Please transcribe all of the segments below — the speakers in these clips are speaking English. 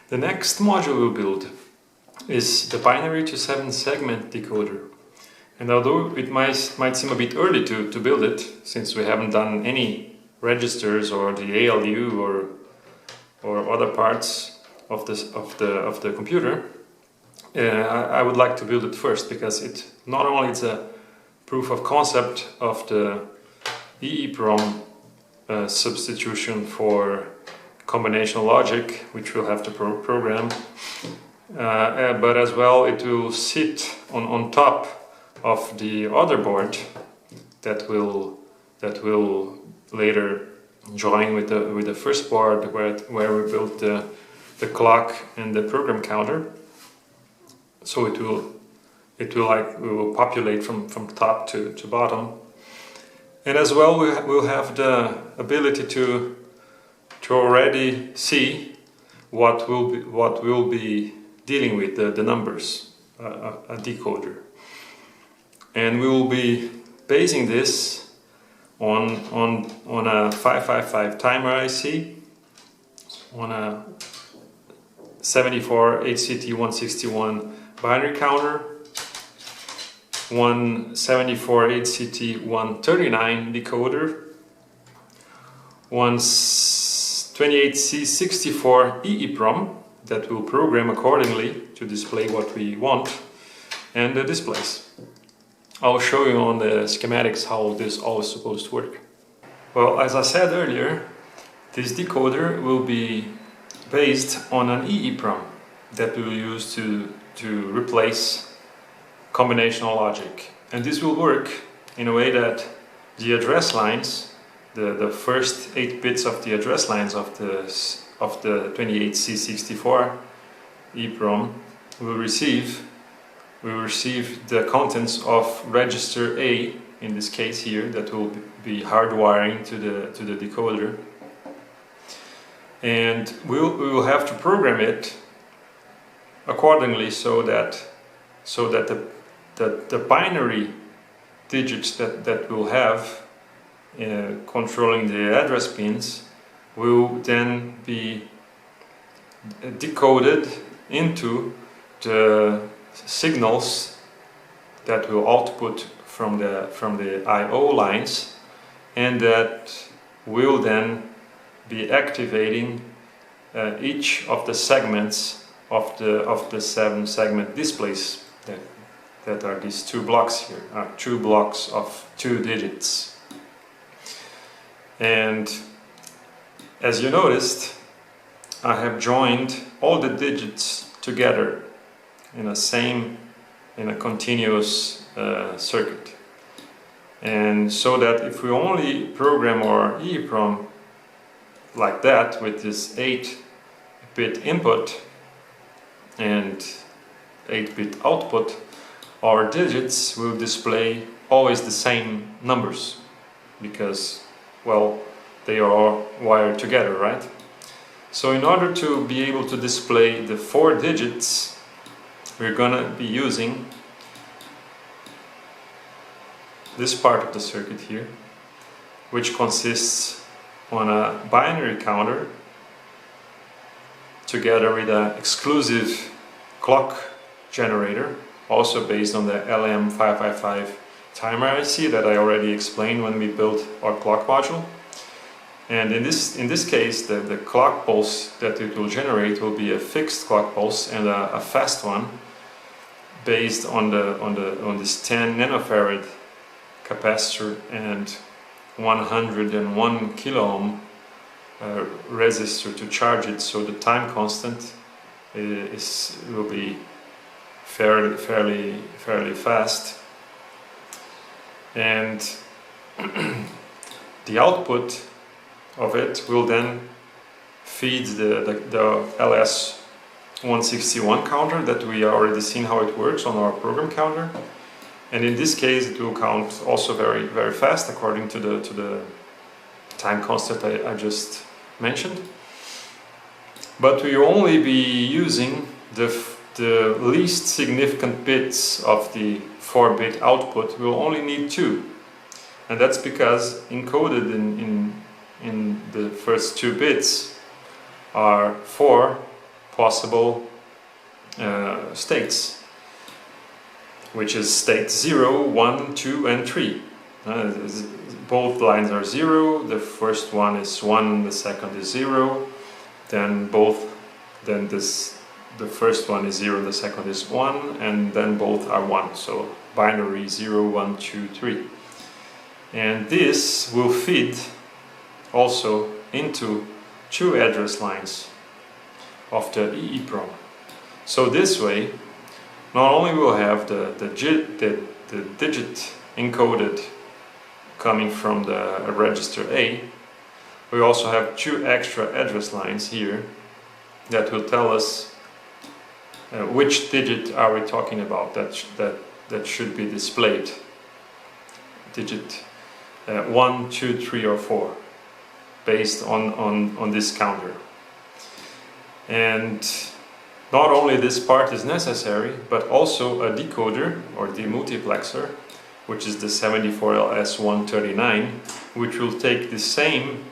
The next module we'll build is the binary to 7 segment decoder. And although it might seem a bit early to build it, since we haven't done any registers or the ALU or other parts of the computer, I would like to build it first, because it not only it's a proof of concept of the EEPROM substitution for combinational logic, which we'll have to program, but as well it will sit on top of the other board that will later join with the first board where we built the clock and the program counter. So we will populate from top to bottom, and as well we'll have the ability to already see what will be dealing with the numbers, a decoder, and we will be basing this on a 555 timer IC, on a 74 HCT161 binary counter, one 74 HCT139 decoder, one 28C64 EEPROM that will program accordingly to display what we want, and the displays. I'll show you on the schematics how this all is supposed to work. Well, as I said earlier, this decoder will be based on an EEPROM that we will use to replace combinational logic. And this will work in a way that the address lines, the first 8 bits of the address lines of the 28C64 EEPROM will receive the contents of register A, in this case here, that will be hardwiring to the decoder. And we will have to program it accordingly so that the binary digits that we'll have controlling the address pins will then be decoded into the signals that will output from the I/O lines, and that will then be activating each of the segments of the 7 segment displays that are these 2 blocks here, are 2 blocks of 2 digits. And as you noticed, I have joined all the digits together in a continuous circuit, and so that if we only program our EEPROM like that, with this 8-bit input and 8-bit output, our digits will display always the same numbers, because, well, they are all wired together, right? So in order to be able to display the 4 digits, we're gonna be using this part of the circuit here, which consists on a binary counter together with an exclusive clock generator, also based on the LM555 timer IC that I already explained when we built our clock module. And in this case, the clock pulse that it will generate will be a fixed clock pulse and a fast one, based on this 10 nanofarad capacitor and 101 kilo ohm resistor to charge it. So the time constant will be fairly fast, and the output of it will then feed the LS161 counter that we already seen how it works on our program counter. And in this case it will count also very fast according to the time constant I just mentioned. But we will only be using the least significant bits of the 4-bit output. We'll only need 2, and that's because encoded in the first 2 bits are 4 possible states, which is state 0, 1, 2 and 3. Both lines are 0, the first one is 1, the second is 0, then the first one is 0, the second is 1, and then both are 1, so binary 0, 1, 2, 3. And this will feed also into 2 address lines of the EEPROM. So this way, not only will have the digit encoded coming from the register A, we also have 2 extra address lines here that will tell us which digit are we talking about that should be displayed. Digit 1, 2, 3 or 4, based on this counter. And not only this part is necessary, but also a decoder or demultiplexer, which is the 74LS139, which will take the same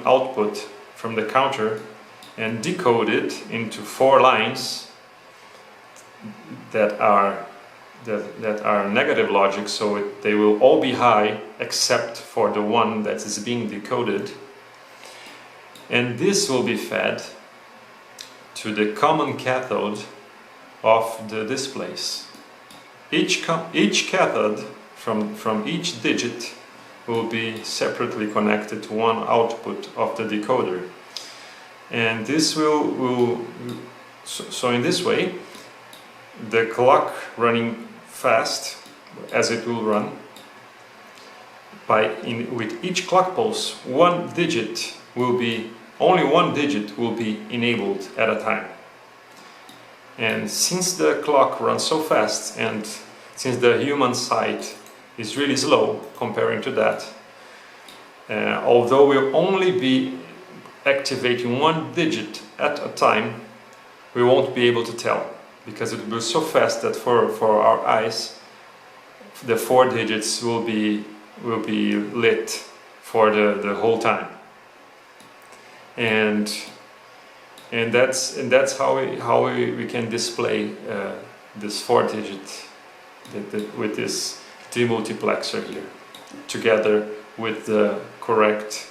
output from the counter and decode it into 4 lines that are negative logic, so they will all be high except for the one that is being decoded. And this will be fed to the common cathode of the displays. Each cathode from each digit will be separately connected to one output of the decoder. And this so in this way, the clock running fast, as it will run, with each clock pulse, only one digit will be enabled at a time. And since the clock runs so fast, and since the human side is really slow comparing to that, although we'll only be activating one digit at a time, we won't be able to tell, because it will be so fast that for our eyes the 4 digits will be lit for the whole time. And that's how we can display this 4 digit with this demultiplexer here, together with the correct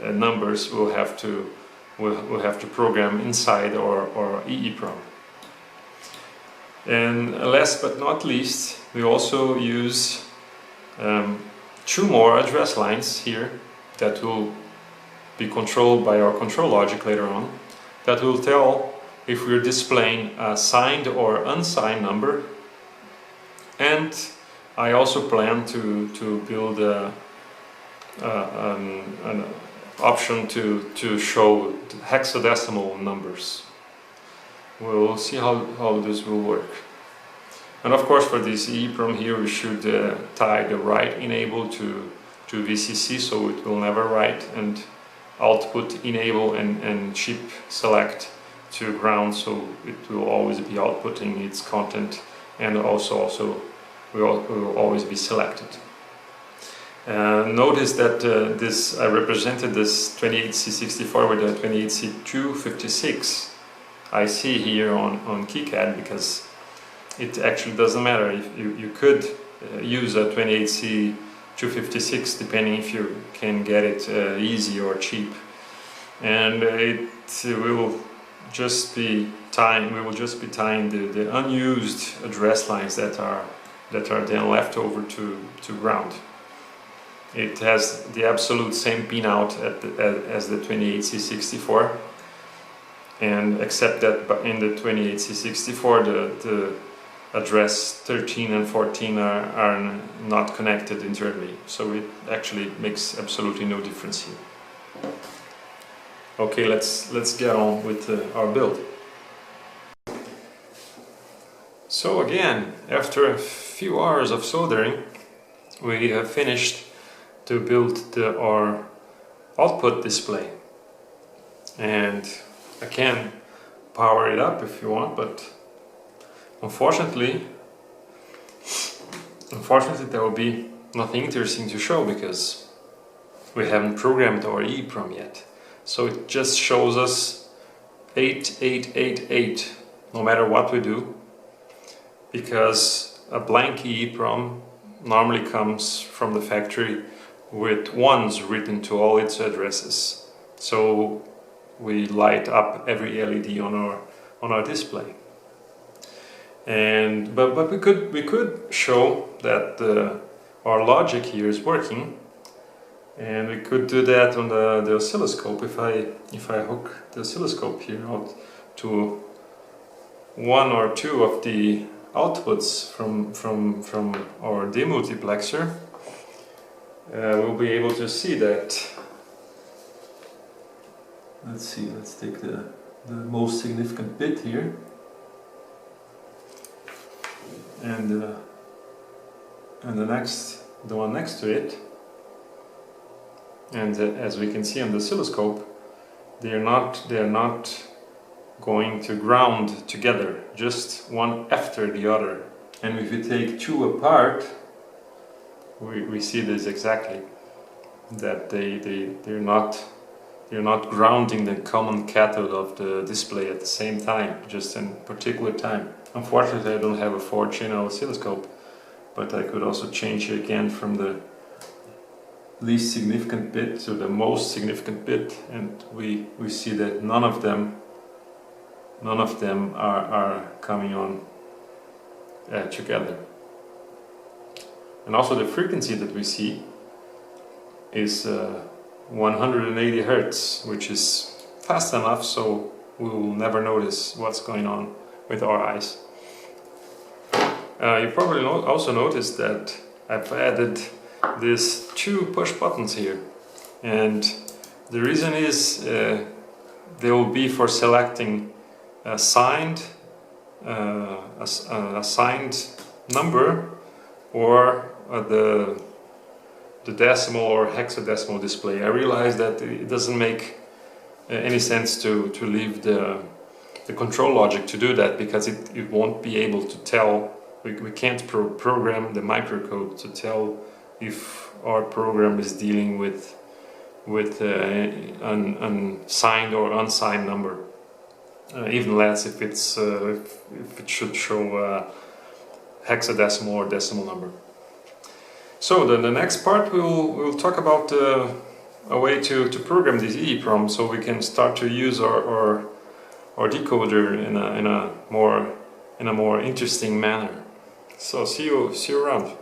numbers we'll have to program inside or EEPROM. And last but not least, we also use 2 more address lines here that will be controlled by our control logic later on, that will tell if we're displaying a signed or unsigned number. And I also plan to build an option to show hexadecimal numbers. We'll see how this will work. And of course, for this EEPROM here, we should tie the write enable to VCC, so it will never write, and output enable and chip select to ground, so it will always be outputting its content, and also will always be selected. Notice that I represented this 28C64 with a 28C256 IC here on KiCad, because it actually doesn't matter. If you could use a 28C256 depending if you can get it easy or cheap, and we will just be tying the unused address lines that are then left over to ground. It has the absolute same pinout as the 28C64, and except that in the 28C64 the address 13 and 14 are not connected internally, so it actually makes absolutely no difference here. Okay, let's get on with our build. So again, after a few hours of soldering, we have finished to build our output display, and I can power it up if you want, but unfortunately there will be nothing interesting to show because we haven't programmed our EEPROM yet. So it just shows us 8888 no matter what we do, because a blank EEPROM normally comes from the factory with ones written to all its addresses. So we light up every LED on our display. And but we could show that our logic here is working, and we could do that on the oscilloscope. If I hook the oscilloscope here out to one or two of the outputs from our demultiplexer, we'll be able to see that. Let's see, let's take the most significant bit here, and the one next to it, and as we can see on the oscilloscope, they are not going to ground together, just one after the other. And if we take two apart, we see this exactly, that they're not grounding the common cathode of the display at the same time, just in particular time. Unfortunately, I don't have a 4-channel oscilloscope, but I could also change it again from the least significant bit to the most significant bit, and we see that none of them are coming on together. And also the frequency that we see is 180 Hertz, which is fast enough so we will never notice what's going on with our eyes. You probably also noticed that I've added these two push buttons here, and the reason is they will be for selecting a signed number or the decimal or hexadecimal display. I realize that it doesn't make any sense to leave the control logic to do that, because it won't be able to tell. We can't program the microcode to tell if our program is dealing with an signed or unsigned number, even less if it's if it should show hexadecimal or decimal number. So the next part we'll talk about a way to program this EEPROM, so we can start to use our decoder in a more interesting manner. So see you around.